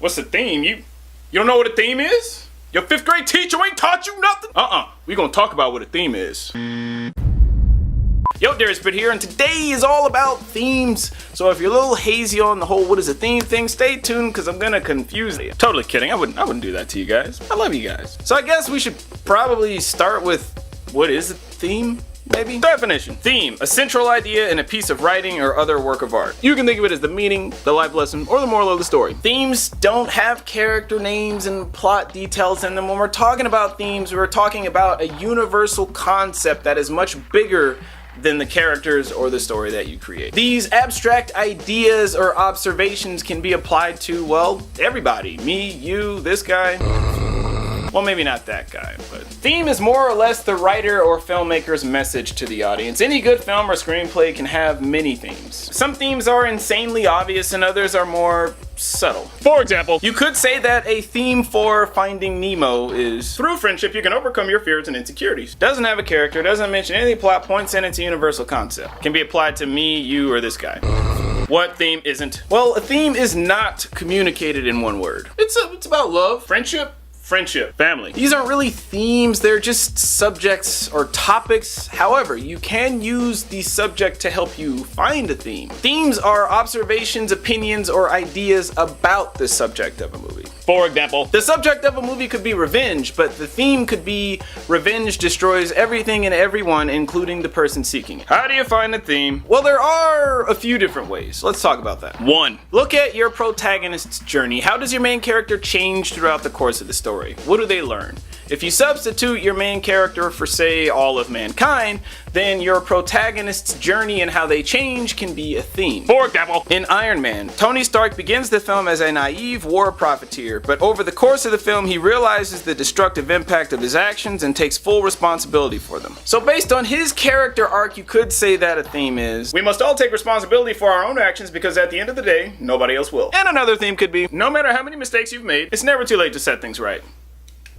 What's the theme? You don't know what a theme is? Your 5th grade teacher ain't taught you nothing? We gonna talk about what a theme is. Yo, Darius here, and today is all about themes. So if you're a little hazy on the whole what is a theme thing, stay tuned because I'm gonna confuse you. Totally kidding, I wouldn't do that to you guys. I love you guys. So I guess we should probably start with what is a theme? Maybe? Definition. Theme, a central idea in a piece of writing or other work of art. You can think of it as the meaning, the life lesson, or the moral of the story. Themes don't have character names and plot details in them. When we're talking about themes, we're talking about a universal concept that is much bigger than the characters or the story that you create. These abstract ideas or observations can be applied to, well, everybody. Me, you, this guy. Well, maybe not that guy, but theme is more or less the writer or filmmaker's message to the audience. Any good film or screenplay can have many themes. Some themes are insanely obvious and others are more subtle. For example, you could say that a theme for Finding Nemo is through friendship you can overcome your fears and insecurities. Doesn't have a character, doesn't mention any plot points, and it's a universal concept. Can be applied to me, you, or this guy. What theme isn't? Well, a theme is not communicated in one word. It's about love, friendship, family. These aren't really themes, they're just subjects or topics. However, you can use the subject to help you find a theme. Themes are observations, opinions, or ideas about the subject of a movie. For example, the subject of a movie could be revenge, but the theme could be revenge destroys everything and everyone, including the person seeking it. How do you find a theme? Well, there are a few different ways. Let's talk about that. 1. Look at your protagonist's journey. How does your main character change throughout the course of the story? What do they learn? If you substitute your main character for, say, all of mankind, then your protagonist's journey and how they change can be a theme. For example, in Iron Man, Tony Stark begins the film as a naive war profiteer, but over the course of the film he realizes the destructive impact of his actions and takes full responsibility for them. So based on his character arc, you could say that a theme is, we must all take responsibility for our own actions because at the end of the day, nobody else will. And another theme could be, no matter how many mistakes you've made, it's never too late to set things right.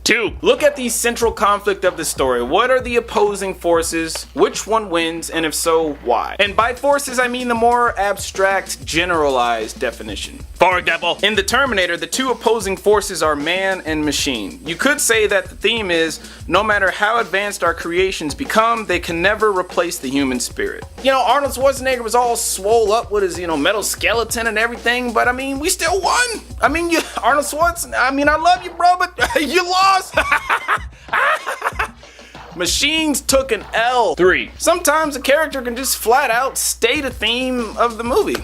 2. Look at the central conflict of the story. What are the opposing forces? Which one wins? And if so, why? And by forces, I mean the more abstract, generalized definition. For example, in The Terminator, the two opposing forces are man and machine. You could say that the theme is, no matter how advanced our creations become, they can never replace the human spirit. You know, Arnold Schwarzenegger was all swole up with his, metal skeleton and everything, but I mean, we still won. I mean, Arnold Schwarzenegger, I love you, bro, but you lost. Machines took an L. 3. Sometimes a character can just flat out state a theme of the movie.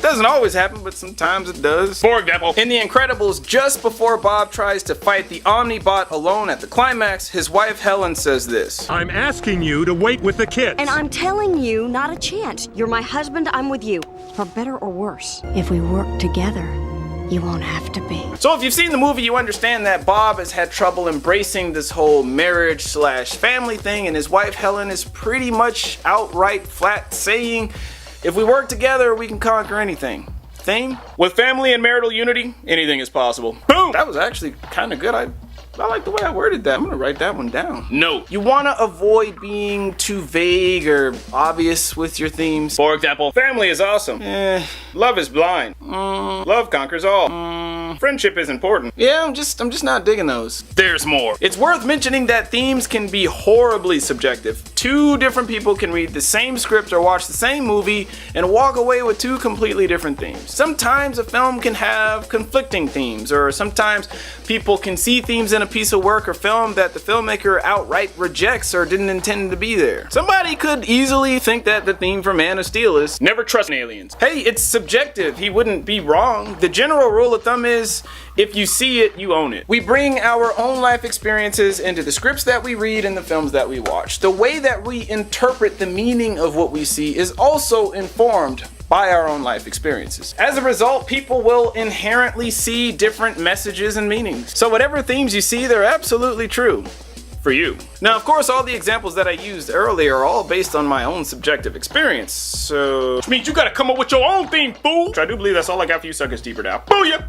Doesn't always happen, but sometimes it does. For example, in The Incredibles, just before Bob tries to fight the Omnibot alone at the climax, his wife Helen says this: I'm asking you to wait with the kids. And I'm telling you, not a chance. You're my husband, I'm with you. For better or worse. If we work together, you won't have to be. So if you've seen the movie, you understand that Bob has had trouble embracing this whole marriage/family thing, and his wife Helen is pretty much outright flat saying, if we work together, we can conquer anything. Theme? With family and marital unity, anything is possible. Boom! That was actually kind of good. I like the way I worded that. I'm gonna write that one down. No. You wanna avoid being too vague or obvious with your themes. For example, family is awesome. Love is blind. Love conquers all. Friendship is important. Yeah, I'm just not digging those. There's more. It's worth mentioning that themes can be horribly subjective. Two different people can read the same script or watch the same movie and walk away with two completely different themes. Sometimes a film can have conflicting themes, or sometimes people can see themes in a piece of work or film that the filmmaker outright rejects or didn't intend to be there. Somebody could easily think that the theme for Man of Steel is never trust aliens. Hey, it's subjective. He wouldn't be wrong. The general rule of thumb is, if you see it, you own it. We bring our own life experiences into the scripts that we read and the films that we watch. The way that we interpret the meaning of what we see is also informed by our own life experiences. As a result, people will inherently see different messages and meanings. So whatever themes you see, they're absolutely true. For you. Now, of course, all the examples that I used earlier are all based on my own subjective experience, so... Which means you gotta come up with your own theme, fool! Which I do believe that's all I got for you suckers deeper now. Booyah!